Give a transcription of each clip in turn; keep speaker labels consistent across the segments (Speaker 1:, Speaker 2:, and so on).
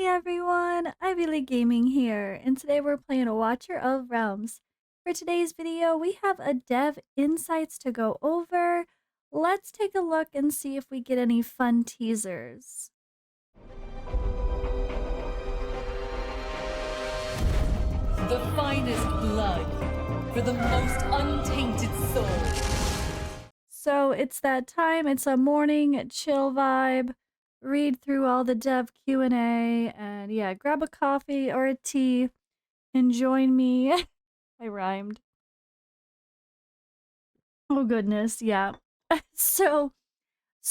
Speaker 1: everyone, Ivy League Gaming here, and today we're playing Watcher of Realms. For today's video, we have a dev insights to go over. Let's take a look and see if we get any fun teasers.
Speaker 2: The finest blood for the most untainted soul.
Speaker 1: So it's that time, it's a morning chill vibe. Read through all the dev Q&A and yeah, grab a coffee or a tea and join me. I rhymed. Oh goodness, yeah. So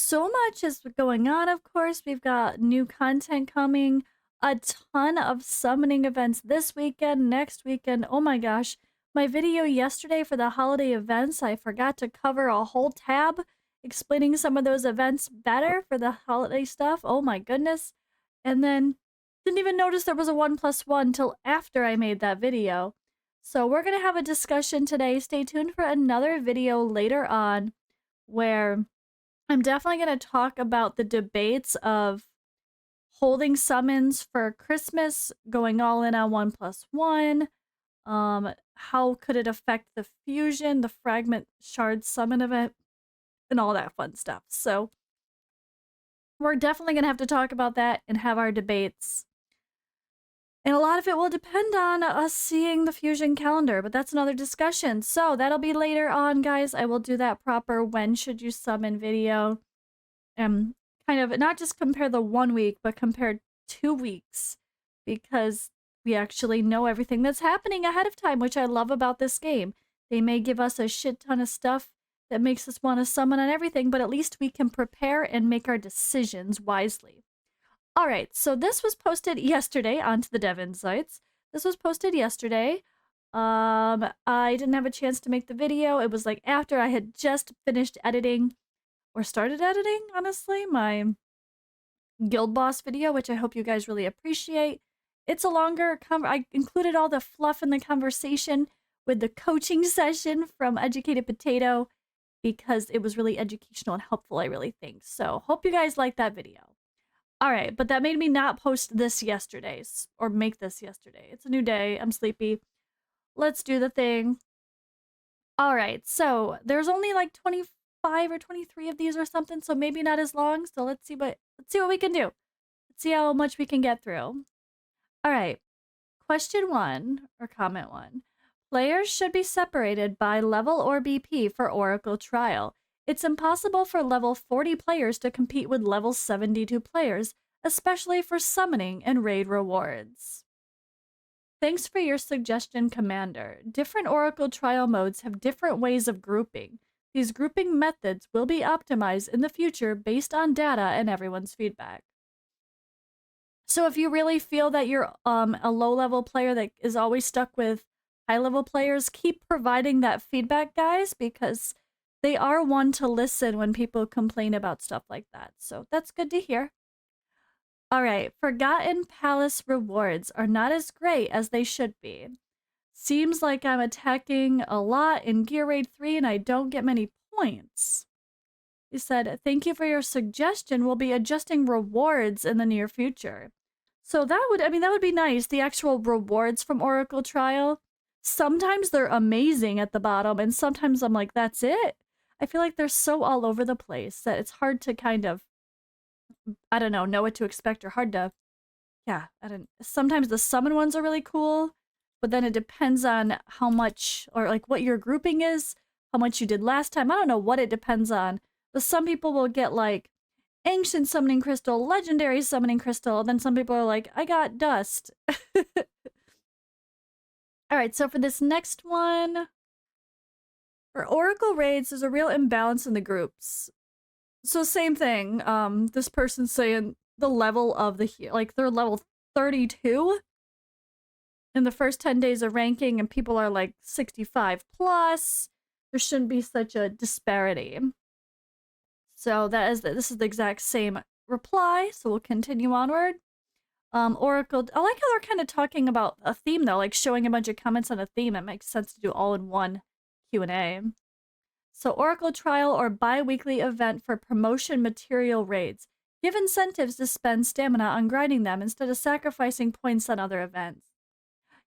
Speaker 1: much is going on, of course. We've got new content coming, a ton of summoning events this weekend, next weekend. Oh my gosh. My video yesterday for the holiday events, I forgot to cover a whole tab explaining some of those events better for the holiday stuff. Oh my goodness. And then didn't even notice there was a 1+1 till after I made that video. So we're going to have a discussion today. Stay tuned for another video later on where I'm definitely going to talk about the debates of holding summons for Christmas, going all in on 1+1. How could it affect the fusion, the fragment shard summon event, and all that fun stuff. So we're definitely going to have to talk about that and have our debates. And a lot of it will depend on us seeing the fusion calendar, but that's another discussion. So that'll be later on, guys. I will do that proper when should you summon video. Kind of not just compare the 1 week, but compare 2 weeks, because we actually know everything that's happening ahead of time, which I love about this game. They may give us a shit ton of stuff that makes us want to summon on everything, but at least we can prepare and make our decisions wisely. All right, so this was posted yesterday onto the Dev Insights. This was posted yesterday. I didn't have a chance to make the video. It was like after I had just finished editing or started editing, honestly, my Guild Boss video, which I hope you guys really appreciate. It's a longer I included all the fluff in the conversation with the coaching session from Educated Potato because it was really educational and helpful, I really think. So hope you guys like that video. All right, but that made me not post this yesterday or make this yesterday. It's a new day. I'm sleepy. Let's do the thing. All right, so there's only like 25 or 23 of these or something, so maybe not as long. So let's see what we can do. Let's see how much we can get through. All right. Question 1 or comment 1. Players should be separated by level or BP for Oracle Trial. It's impossible for level 40 players to compete with level 72 players, especially for summoning and raid rewards. Thanks for your suggestion, Commander. Different Oracle Trial modes have different ways of grouping. These grouping methods will be optimized in the future based on data and everyone's feedback. So if you really feel that you're a low-level player that is always stuck with high-level players, keep providing that feedback, guys, because they are one to listen when people complain about stuff like that. So that's good to hear. All right, Forgotten Palace rewards are not as great as they should be. Seems like I'm attacking a lot in Gear Raid 3 and I don't get many points. He said, thank you for your suggestion. We'll be adjusting rewards in the near future. So that would be nice. The actual rewards from Oracle Trial. Sometimes they're amazing at the bottom, and sometimes I'm like, that's it? I feel like they're so all over the place that it's hard to kind of, I don't know what to expect, or hard to, yeah, sometimes the summon ones are really cool, but then it depends on how much, or like what your grouping is, how much you did last time. I don't know what it depends on. But some people will get like Ancient Summoning Crystal, Legendary Summoning Crystal, and then some people are like, I got Dust. Alright, so for this next one, for Oracle Raids, there's a real imbalance in the groups. So same thing, this person's saying the level of the, like they're level 32 in the first 10 days of ranking, and people are like 65 plus. There shouldn't be such a disparity. So this is the exact same reply, so we'll continue onward. Oracle, I like how they're kind of talking about a theme though, like showing a bunch of comments on a theme. It makes sense to do all in one Q&A. So Oracle Trial or bi-weekly event for promotion material raids. Give incentives to spend stamina on grinding them instead of sacrificing points on other events.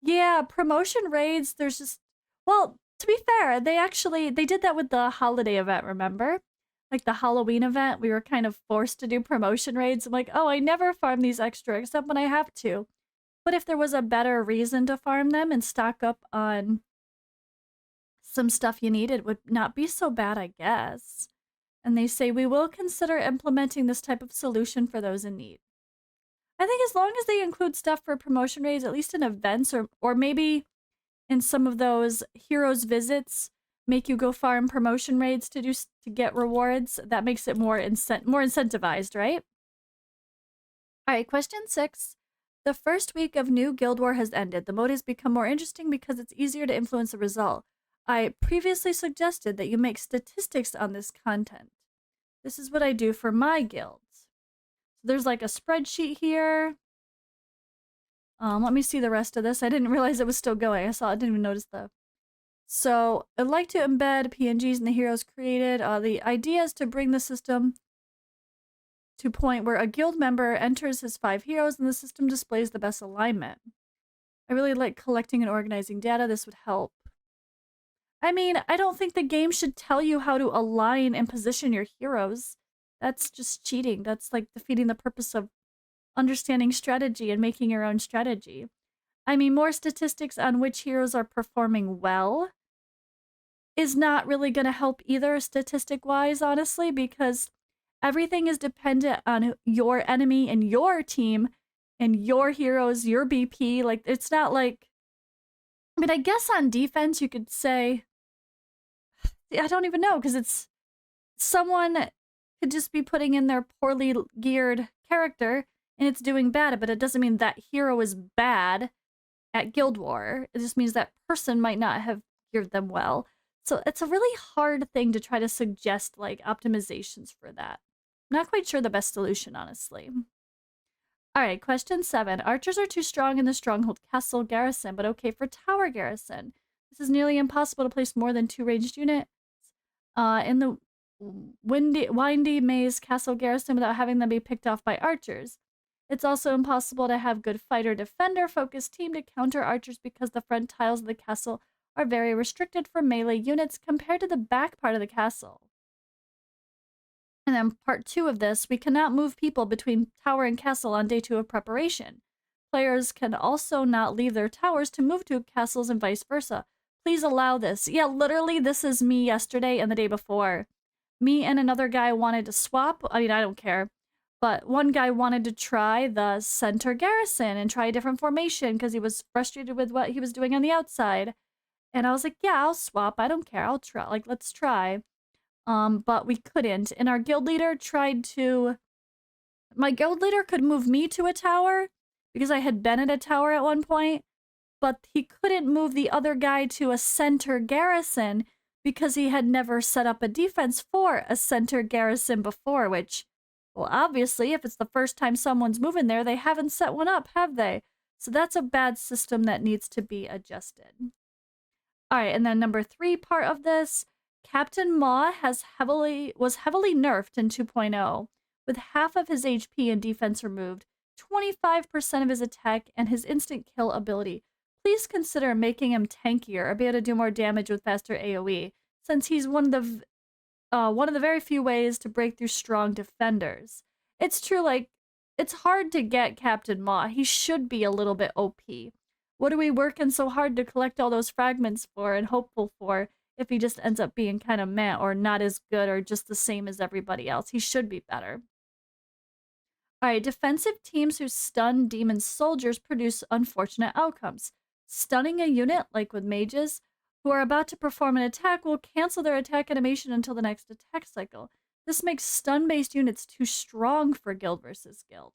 Speaker 1: Yeah, promotion raids, there's just well, to be fair, they did that with the holiday event, remember? Like the Halloween event, we were kind of forced to do promotion raids. I'm like, oh, I never farm these extra except when I have to. But if there was a better reason to farm them and stock up on some stuff you need, it would not be so bad, I guess. And they say, we will consider implementing this type of solution for those in need. I think as long as they include stuff for promotion raids, at least in events or maybe in some of those heroes visits, make you go farm promotion raids to get rewards. That makes it more incentivized, right? All right, question 6. The first week of new Guild War has ended. The mode has become more interesting because it's easier to influence the result. I previously suggested that you make statistics on this content. This is what I do for my guilds. So there's like a spreadsheet here. Let me see the rest of this. I didn't realize it was still going. I didn't even notice the. So I'd like to embed PNGs in the heroes created. The idea is to bring the system to a point where a guild member enters his 5 heroes and the system displays the best alignment. I really like collecting and organizing data. This would help. I mean, I don't think the game should tell you how to align and position your heroes. That's just cheating. That's like defeating the purpose of understanding strategy and making your own strategy. I mean, more statistics on which heroes are performing well is not really going to help either statistic-wise, honestly, because everything is dependent on your enemy and your team and your heroes, your BP. Like, it's not like... I mean, I guess on defense you could say... I don't even know, because it's... Someone could just be putting in their poorly geared character and it's doing bad, but it doesn't mean that hero is bad at Guild War. It just means that person might not have geared them well. So it's a really hard thing to try to suggest, like, optimizations for that. I'm not quite sure the best solution, honestly. Alright, question 7. Archers are too strong in the Stronghold Castle garrison, but okay for Tower garrison. This is nearly impossible to place more than 2 ranged units in the windy maze castle garrison without having them be picked off by archers. It's also impossible to have good fighter-defender focused team to counter archers because the front tiles of the castle are very restricted for melee units compared to the back part of the castle. And then part 2 of this, we cannot move people between tower and castle on day 2 of preparation. Players can also not leave their towers to move to castles and vice versa. Please allow this. Yeah, literally, this is me yesterday and the day before. Me and another guy wanted to swap. I mean, I don't care. But one guy wanted to try the center garrison and try a different formation because he was frustrated with what he was doing on the outside. And I was like, yeah, I'll swap. I don't care. I'll try. Like, let's try. But we couldn't. And our guild leader tried to... My guild leader could move me to a tower because I had been at a tower at one point. But he couldn't move the other guy to a center garrison because he had never set up a defense for a center garrison before, which... Well, obviously, if it's the first time someone's moving there, they haven't set one up, have they? So that's a bad system that needs to be adjusted. All right, and then number 3 part of this, Captain Maw was heavily nerfed in 2.0, with half of his HP and defense removed, 25% of his attack, and his instant kill ability. Please consider making him tankier or be able to do more damage with faster AoE, since he's one of the very few ways to break through strong defenders. It's true, like, it's hard to get Captain Maw. He should be a little bit OP. What are we working so hard to collect all those fragments for and hopeful for if he just ends up being kind of meh or not as good or just the same as everybody else? He should be better. Alright, defensive teams who stun demon soldiers produce unfortunate outcomes. Stunning a unit, like with mages, who are about to perform an attack will cancel their attack animation until the next attack cycle. This makes stun-based units too strong for guild versus guild.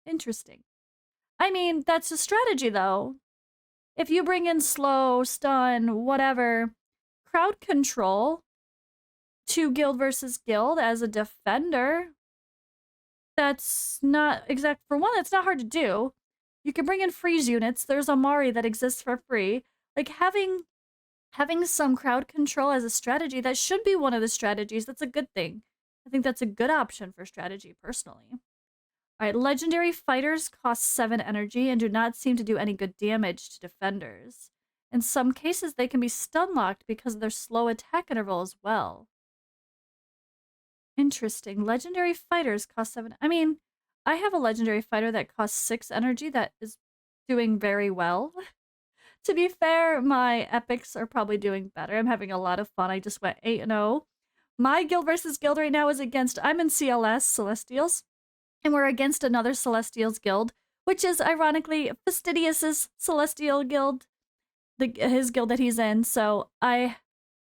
Speaker 1: Interesting. I mean, that's a strategy, though. If you bring in slow, stun, whatever, crowd control to guild versus guild as a defender, that's not exact. For one, it's not hard to do. You can bring in freeze units. There's Amari that exists for free. Like, having some crowd control as a strategy, that should be one of the strategies. That's a good thing. I think that's a good option for strategy, personally. All right, legendary fighters cost 7 energy and do not seem to do any good damage to defenders. In some cases, they can be stun locked because of their slow attack interval as well. Interesting. Legendary fighters cost 7. I mean, I have a legendary fighter that costs 6 energy that is doing very well. To be fair, my epics are probably doing better. I'm having a lot of fun. I just went 8-0. My guild versus guild right now is against, I'm in CLS, Celestials, and we're against another Celestials guild, which is ironically Fastidious's Celestial guild, his guild that he's in. So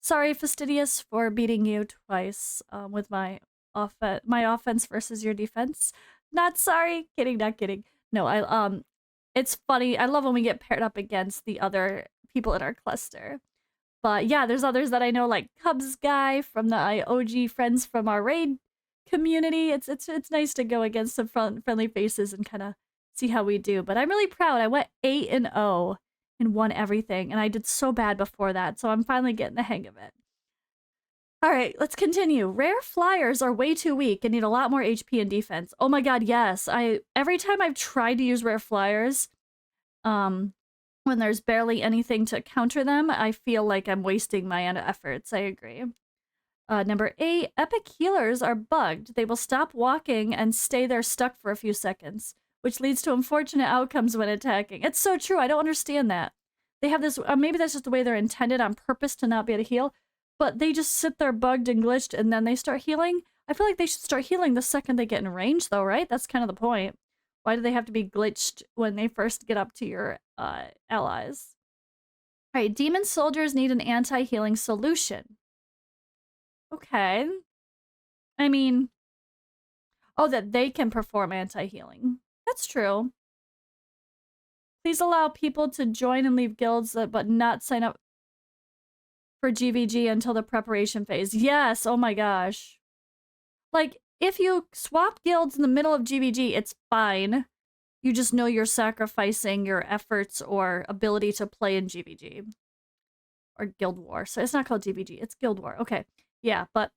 Speaker 1: sorry Fastidious for beating you twice with my offense versus your defense. Not sorry, kidding, not kidding. No, it's funny. I love when we get paired up against the other people in our cluster. But yeah, there's others that I know, like Cubs guy from the OG friends from our raid community. It's nice to go against some friendly faces and kind of see how we do. But I'm really proud. I went 8-0 and won everything, and I did so bad before that, so I'm finally getting the hang of it. All right, let's continue. Rare flyers are way too weak and need a lot more HP and defense. Oh my god, yes. Every time I've tried to use rare flyers, when there's barely anything to counter them, I feel like I'm wasting my efforts. I agree. Number 8, epic healers are bugged. They will stop walking and stay there stuck for a few seconds, which leads to unfortunate outcomes when attacking. It's so true. I don't understand that. They have this, maybe that's just the way they're intended on purpose to not be able to heal, but they just sit there bugged and glitched and then they start healing. I feel like they should start healing the second they get in range though, right? That's kind of the point. Why do they have to be glitched when they first get up to your allies? All right, demon soldiers need an anti-healing solution. Okay. I mean, oh, that they can perform anti-healing. That's true. Please allow people to join and leave guilds, but not sign up for GVG until the preparation phase. Yes, oh my gosh. Like, if you swap guilds in the middle of GVG, it's fine. You just know you're sacrificing your efforts or ability to play in GVG. Or Guild War. So it's not called GVG, it's Guild War. Okay, yeah, but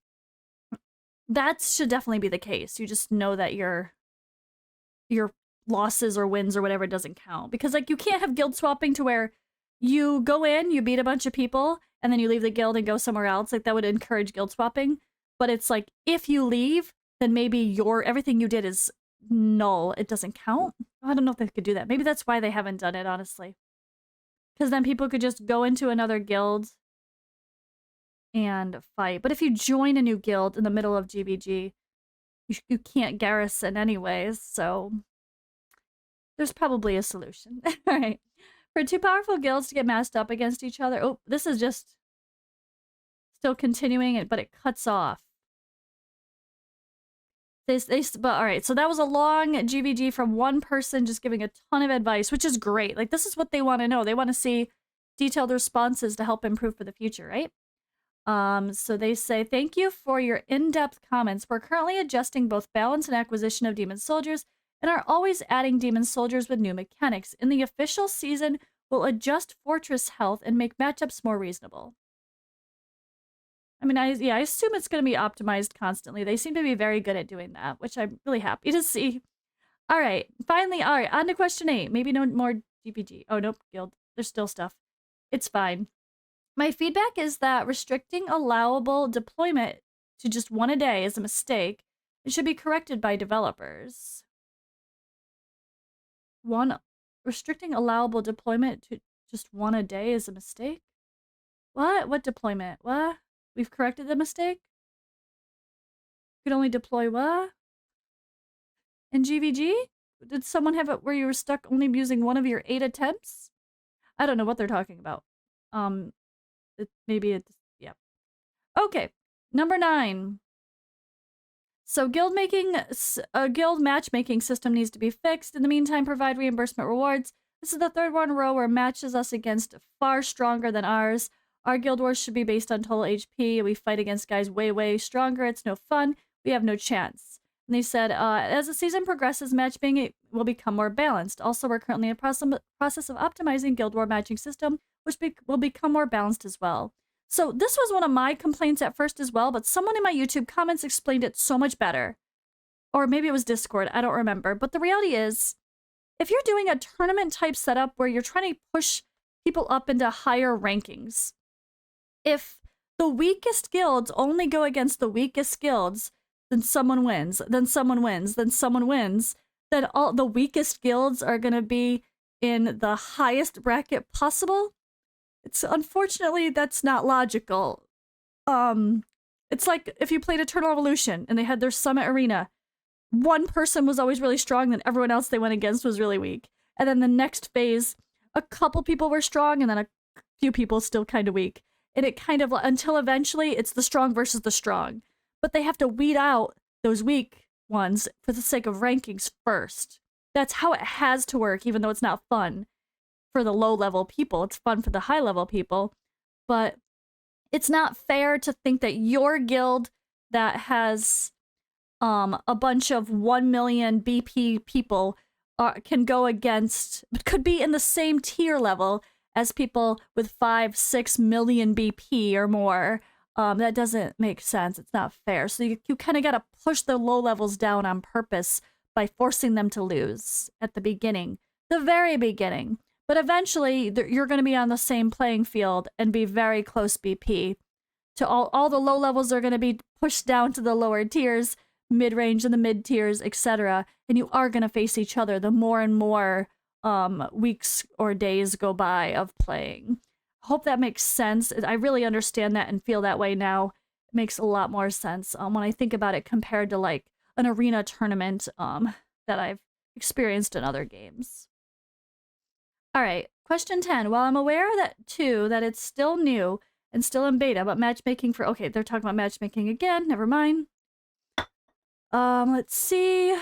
Speaker 1: that should definitely be the case. You just know that your losses or wins or whatever doesn't count. Because, like, you can't have guild swapping to where you go in, you beat a bunch of people, and then you leave the guild and go somewhere else. Like, that would encourage guild swapping. But it's like, if you leave, then maybe everything you did is null. It doesn't count. I don't know if they could do that. Maybe that's why they haven't done it, honestly. Because then people could just go into another guild and fight. But if you join a new guild in the middle of GVG, you can't garrison anyways, so there's probably a solution. All right. For two powerful guilds to get matched up against each other. Oh, this is just still continuing it, but it cuts off. But all right, so that was a long GVG from one person just giving a ton of advice, which is great. Like, this is what they want to know. They want to see detailed responses to help improve for the future, right? So they say, thank you for your in-depth comments. We're currently adjusting both balance and acquisition of demon soldiers and are always adding demon soldiers with new mechanics. In the official season, we'll adjust fortress health and make matchups more reasonable. I mean, I assume it's going to be optimized constantly. They seem to be very good at doing that, which I'm really happy to see. All right, finally, all right, on to question 8. Maybe no more GPG. Oh, nope, guild. There's still stuff. It's fine. My feedback is that restricting allowable deployment to just 1 a day is a mistake. It should be corrected by developers. Restricting allowable deployment to just 1 a day is a mistake? What? What deployment? What? We've corrected the mistake? You could only deploy what? In GVG? Did someone have it where you were stuck only using 1 of your 8 attempts? I don't know what they're talking about. Yeah. Okay, number 9. So guild matchmaking system needs to be fixed. In the meantime, provide reimbursement rewards. This is the 3rd one in a row where it matches us against far stronger than ours. Our guild wars should be based on total HP. We fight against guys way, way stronger. It's no fun. We have no chance. And they said, as the season progresses, matchmaking will become more balanced. Also, we're currently in a process of optimizing Guild War matching system, which will become more balanced as well. So this was one of my complaints at first as well, but someone in my YouTube comments explained it so much better. Or maybe it was Discord, I don't remember. But the reality is, if you're doing a tournament type setup where you're trying to push people up into higher rankings, if the weakest guilds only go against the weakest guilds, then someone wins, then someone wins, then someone wins, then all the weakest guilds are going to be in the highest bracket possible. It's unfortunately that's not logical. It's like if you played Eternal Evolution and they had their Summit Arena, one person was always really strong, then everyone else they went against was really weak. And then the next phase, a couple people were strong, and then a few people still kind of weak. And it kind of, until eventually it's the strong versus the strong. But they have to weed out those weak ones for the sake of rankings first. That's how it has to work, even though it's not fun for the low-level people. It's fun for the high-level people. But it's not fair to think that your guild that has a bunch of 1 million BP people can go against, could be in the same tier level as people with 5-6 million BP or more. That doesn't make sense. It's not fair. So you kind of got to push the low levels down on purpose by forcing them to lose at the beginning, the very beginning. But eventually, you're going to be on the same playing field and be very close BP. To all the low levels are going to be pushed down to the lower tiers, mid-range and the mid-tiers, etc. And you are going to face each other the more and more weeks or days go by of playing. Hope that makes sense. I really understand that and feel that way now. It makes a lot more sense when I think about it compared to like an arena tournament that I've experienced in other games. All right, question 10. While I'm aware that it's still new and still in beta, but matchmaking for, okay, they're talking about matchmaking again. Never mind. Let's see.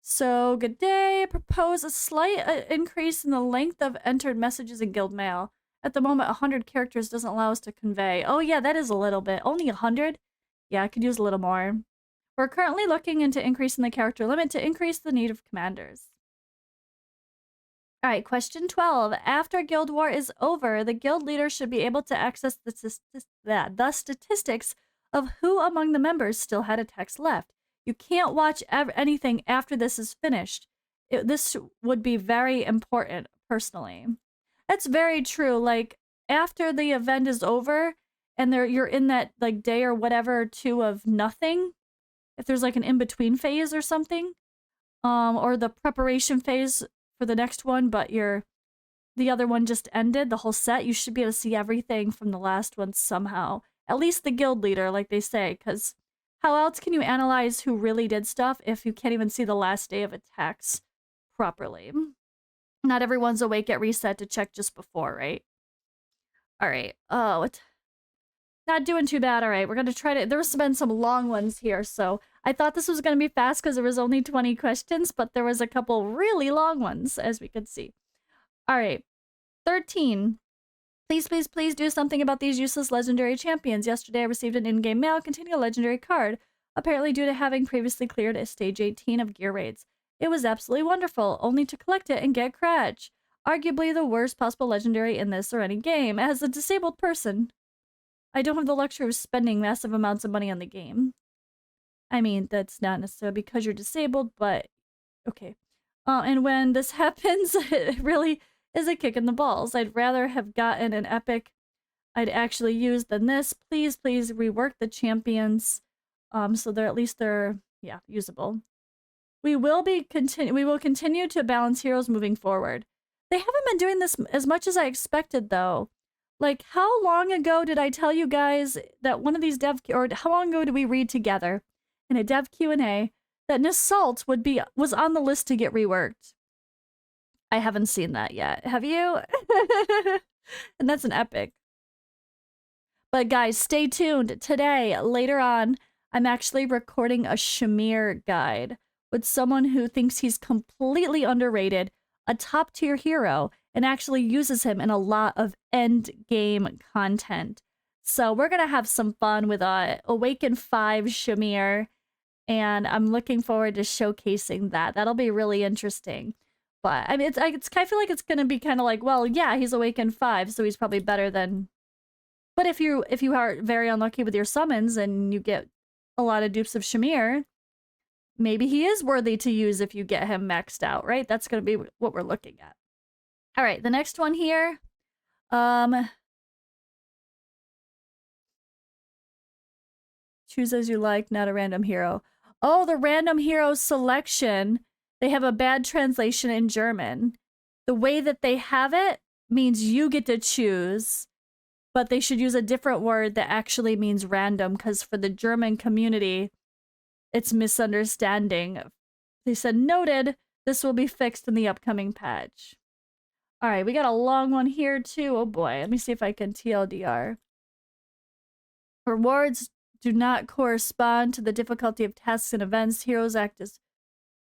Speaker 1: So, good day. Propose a slight increase in the length of entered messages in guild mail. At the moment, 100 characters doesn't allow us to convey. Oh yeah, that is a little bit. Only 100? Yeah, I could use a little more. We're currently looking into increasing the character limit to increase the need of commanders. Alright, question 12. After Guild War is over, the guild leader should be able to access the statistics of who among the members still had attacks left. You can't watch anything after this is finished. This would be very important, personally. That's very true. Like, after the event is over, and you're in that, like, day or whatever, two of nothing, if there's, like, an in-between phase or something, or the preparation phase for the next one, but the other one just ended, the whole set, you should be able to see everything from the last one somehow. At least the guild leader, like they say, because how else can you analyze who really did stuff if you can't even see the last day of attacks properly? Not everyone's awake at reset to check just before, right? Alright, not doing too bad, alright. We're gonna try to, there's been some long ones here, so I thought this was gonna be fast because there was only 20 questions, but there was a couple really long ones, as we could see. Alright, 13. Please, please, please do something about these useless legendary champions. Yesterday I received an in-game mail containing a legendary card, apparently due to having previously cleared a stage 18 of gear raids. It was absolutely wonderful, only to collect it and get Cratch. Arguably the worst possible legendary in this or any game. As a disabled person, I don't have the luxury of spending massive amounts of money on the game. I mean, that's not necessarily because you're disabled, but okay. And when this happens, it really is a kick in the balls. I'd rather have gotten an epic I'd actually used than this. Please, please rework the champions so they're at least usable. We will continue to balance heroes moving forward. They haven't been doing this as much as I expected, though. Like, how long ago did I tell you guys that one of these or how long ago did we read together in a dev Q&A that Nassault was on the list to get reworked? I haven't seen that yet. Have you? And that's an epic. But guys, stay tuned. Today, later on, I'm actually recording a Shamir guide with someone who thinks he's completely underrated, a top-tier hero, and actually uses him in a lot of end-game content. So we're going to have some fun with Awaken 5 Shamir, and I'm looking forward to showcasing that. That'll be really interesting. But I mean, I feel like it's gonna be kind of like, well, yeah, he's awakened 5, so he's probably better than. But if you are very unlucky with your summons and you get a lot of dupes of Shamir, maybe he is worthy to use if you get him maxed out, right? That's gonna be what we're looking at. All right, the next one here. Choose as you like, not a random hero. Oh, the random hero selection. They have a bad translation in German. The way that they have it means you get to choose, but they should use a different word that actually means random, because for the German community, it's misunderstanding. They said, noted, this will be fixed in the upcoming patch. All right, we got a long one here too. Oh boy, let me see if I can TLDR. Rewards do not correspond to the difficulty of tasks and events. Heroes act as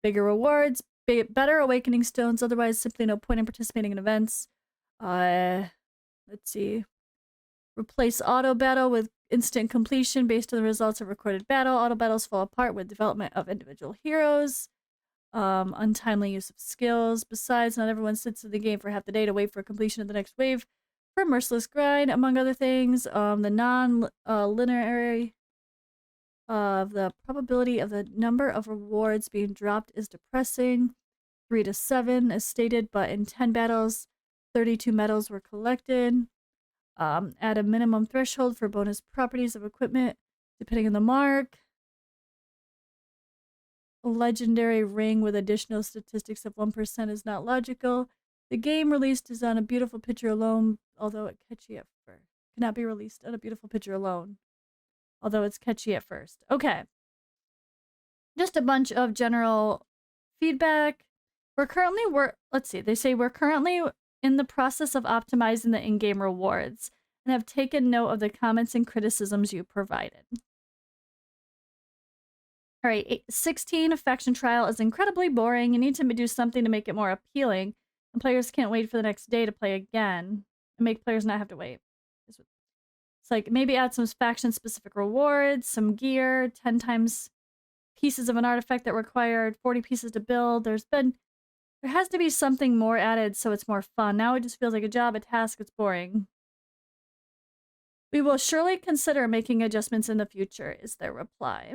Speaker 1: bigger rewards, better awakening stones, otherwise simply no point in participating in events. Let's see. Replace auto battle with instant completion based on the results of recorded battle. Auto battles fall apart with development of individual heroes. Untimely use of skills. Besides, not everyone sits in the game for half the day to wait for completion of the next wave for merciless grind, among other things. The non-linear of the probability of the number of rewards being dropped is depressing. 3 to 7 as stated, but in 10 battles, 32 medals were collected. Add a minimum threshold for bonus properties of equipment, depending on the mark. A legendary ring with additional statistics of 1% is not logical. The game released is on a beautiful picture alone, although it's catchy at first. Cannot be released on a beautiful picture alone, although it's catchy at first. Okay. Just a bunch of general feedback. Let's see, they say we're currently in the process of optimizing the in-game rewards and have taken note of the comments and criticisms you provided. All right, 16, faction trial is incredibly boring. You need to do something to make it more appealing, and players can't wait for the next day to play again and make players not have to wait. It's like maybe add some faction-specific rewards, some gear, 10 times pieces of an artifact that required 40 pieces to build. There has to be something more added so it's more fun. Now it just feels like a job, a task, it's boring. We will surely consider making adjustments in the future, is their reply.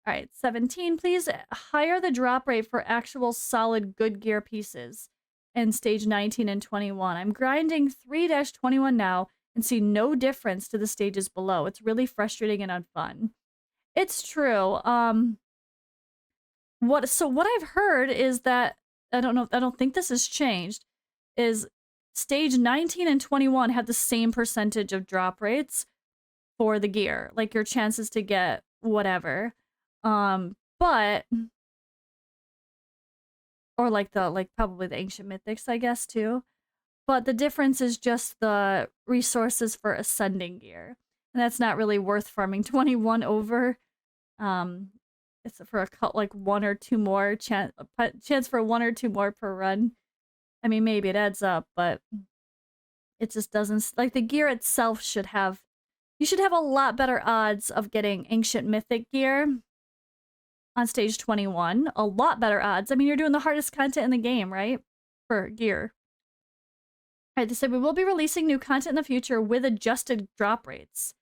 Speaker 1: All right, 17, please higher the drop rate for actual solid good gear pieces in stage 19 and 21. I'm grinding 3-21 now and see no difference to the stages below. It's really frustrating and unfun. It's true. What I've heard is that, I don't think this has changed, is stage 19 and 21 have the same percentage of drop rates for the gear, like your chances to get whatever. But or like probably the ancient mythics, I guess, too. But the difference is just the resources for ascending gear. And that's not really worth farming 21 over. It's for a cut like 1 or 2 more chance for 1 or 2 more per run. I mean, maybe it adds up, but it just doesn't, like, the gear itself should have, you should have a lot better odds of getting ancient mythic gear on stage 21. A lot better odds. I mean, you're doing the hardest content in the game, right? For gear. All right, they said we will be releasing new content in the future with adjusted drop rates.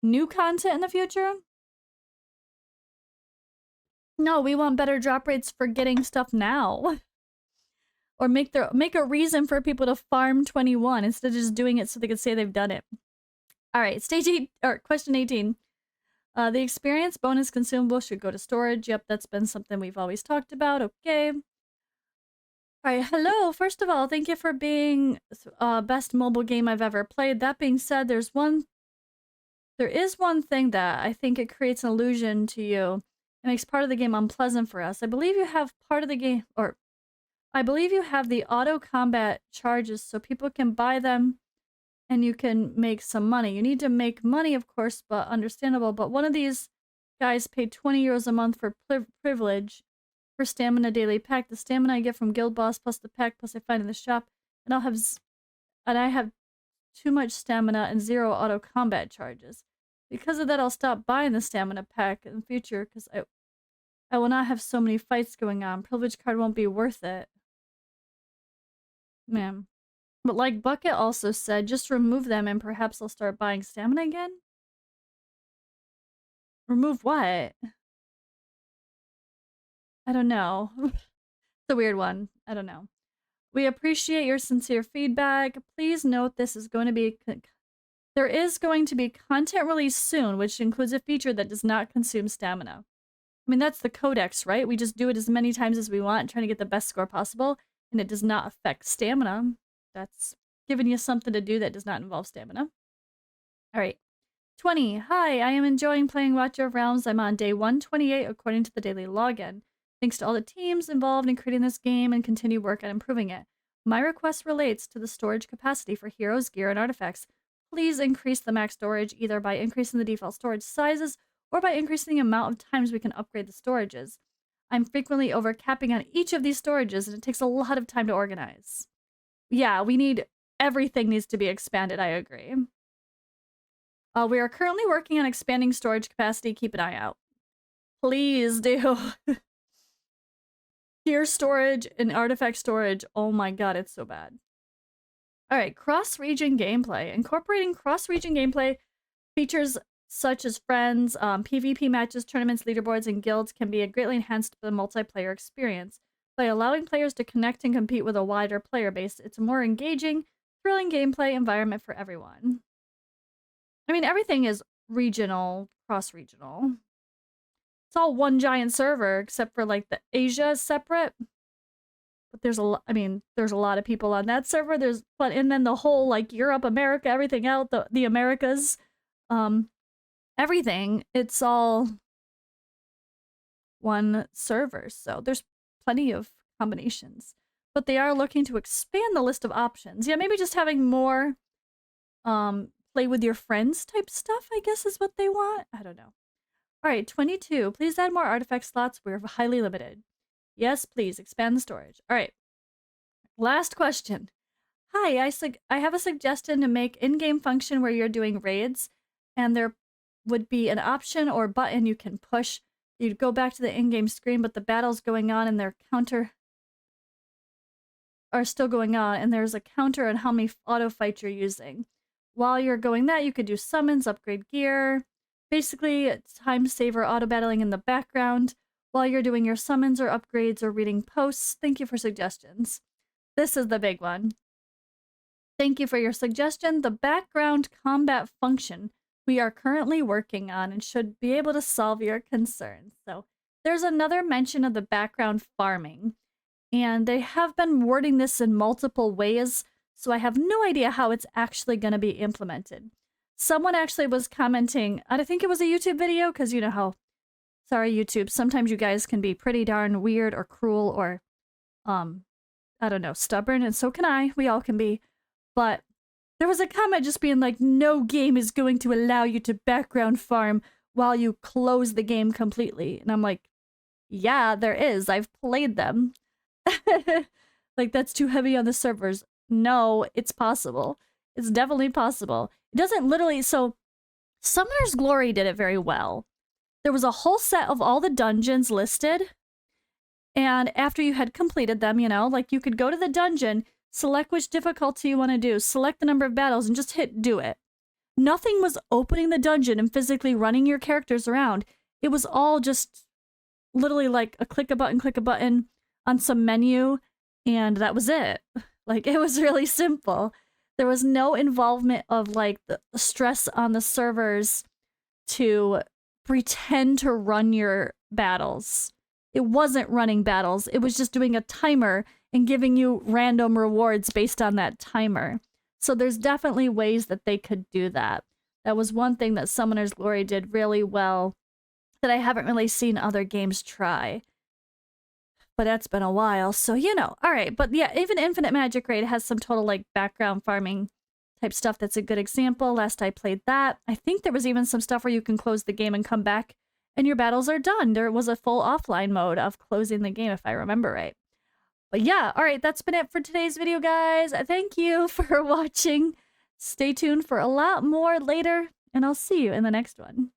Speaker 1: New content in the future? No, we want better drop rates for getting stuff now. Or make a reason for people to farm 21 instead of just doing it so they can say they've done it. All right, question 18. The experience bonus consumable should go to storage. Yep, that's been something we've always talked about. Okay. All right, hello. First of all, thank you for being best mobile game I've ever played. That being said, there is one thing that I think it creates an illusion to you. It makes part of the game unpleasant for us. I believe you have the auto combat charges so people can buy them and you can make some money. You need to make money, of course, but understandable. But one of these guys paid 20 euros a month for privilege for stamina daily pack. The stamina I get from Guild Boss plus the pack plus I find in the shop, and I have too much stamina and 0 auto combat charges. Because of that, I'll stop buying the stamina pack in the future because I will not have so many fights going on. Privilege card won't be worth it. Man. But like Bucket also said, just remove them and perhaps I'll start buying stamina again? Remove what? I don't know. It's a weird one. I don't know. We appreciate your sincere feedback. Please note there is going to be content released soon, which includes a feature that does not consume stamina. I mean, that's the codex, right? We just do it as many times as we want, trying to get the best score possible, and it does not affect stamina. That's giving you something to do that does not involve stamina. All right. 20. Hi, I am enjoying playing Watcher of Realms. I'm on day 128 according to the daily login. Thanks to all the teams involved in creating this game and continued work on improving it. My request relates to the storage capacity for heroes, gear, and artifacts. Please increase the max storage either by increasing the default storage sizes or by increasing the amount of times we can upgrade the storages. I'm frequently overcapping on each of these storages and it takes a lot of time to organize. Yeah, everything needs to be expanded, I agree. We are currently working on expanding storage capacity. Keep an eye out. Please do. Gear storage and artifact storage. Oh my god, it's so bad. Alright, cross-region gameplay. Incorporating cross-region gameplay features such as friends, PvP matches, tournaments, leaderboards, and guilds can be greatly enhanced by the multiplayer experience. By allowing players to connect and compete with a wider player base, it's a more engaging, thrilling gameplay environment for everyone. I mean, everything is regional, cross-regional. It's all one giant server, except for, like, the Asia is separate. But there's a lot, there's a lot of people on that server. And then the whole, like, Europe, America, everything out, the Americas, everything, it's all one server. So there's plenty of combinations. But they are looking to expand the list of options. Yeah, maybe just having more, play with your friends type stuff, I guess is what they want. I don't know. All right, 22. Please add more artifact slots. We're highly limited. Yes, please. Expand the storage. All right. Last question. Hi, I have a suggestion to make in-game function where you're doing raids, and there would be an option or button you can push. You'd go back to the in-game screen, but the battle's going on and their counter are still going on, and there's a counter on how many auto fights you're using. While you're going that, you could do summons, upgrade gear. Basically, it's time saver auto battling in the background while you're doing your summons or upgrades or reading posts. Thank you for suggestions. This is the big one. Thank you for your suggestion. The background combat function we are currently working on and should be able to solve your concerns. So there's another mention of the background farming, and they have been wording this in multiple ways, so I have no idea how it's actually going to be implemented. Someone actually was commenting, and I think it was a YouTube video, because you know how, sorry YouTube, sometimes you guys can be pretty darn weird or cruel or, I don't know, stubborn, and so can I. We all can be. But there was a comment just being like, no game is going to allow you to background farm while you close the game completely. And I'm like, yeah, there is. I've played them. Like, that's too heavy on the servers. No, it's possible. It's definitely possible. It doesn't literally, so Summoner's Glory did it very well. There was a whole set of all the dungeons listed, and after you had completed them, you know, like you could go to the dungeon, select which difficulty you want to do, select the number of battles, and just hit do it. Nothing was opening the dungeon and physically running your characters around. It was all just literally like a click a button on some menu, and that was it. Like, it was really simple. There was no involvement of, like, the stress on the servers to pretend to run your battles. It wasn't running battles. It was just doing a timer and giving you random rewards based on that timer. So there's definitely ways that they could do that. That was one thing that Summoner's Glory did really well that I haven't really seen other games try. But that's been a while, so you know. All right, but yeah, even Infinite Magic Raid has some total, like, background farming type stuff. That's a good example. Last I played that, I think there was even some stuff where you can close the game and come back and your battles are done. There was a full offline mode of closing the game, if I remember right. But yeah, all right, that's been it for today's video, guys. Thank you for watching. Stay tuned for a lot more later, and I'll see you in the next one.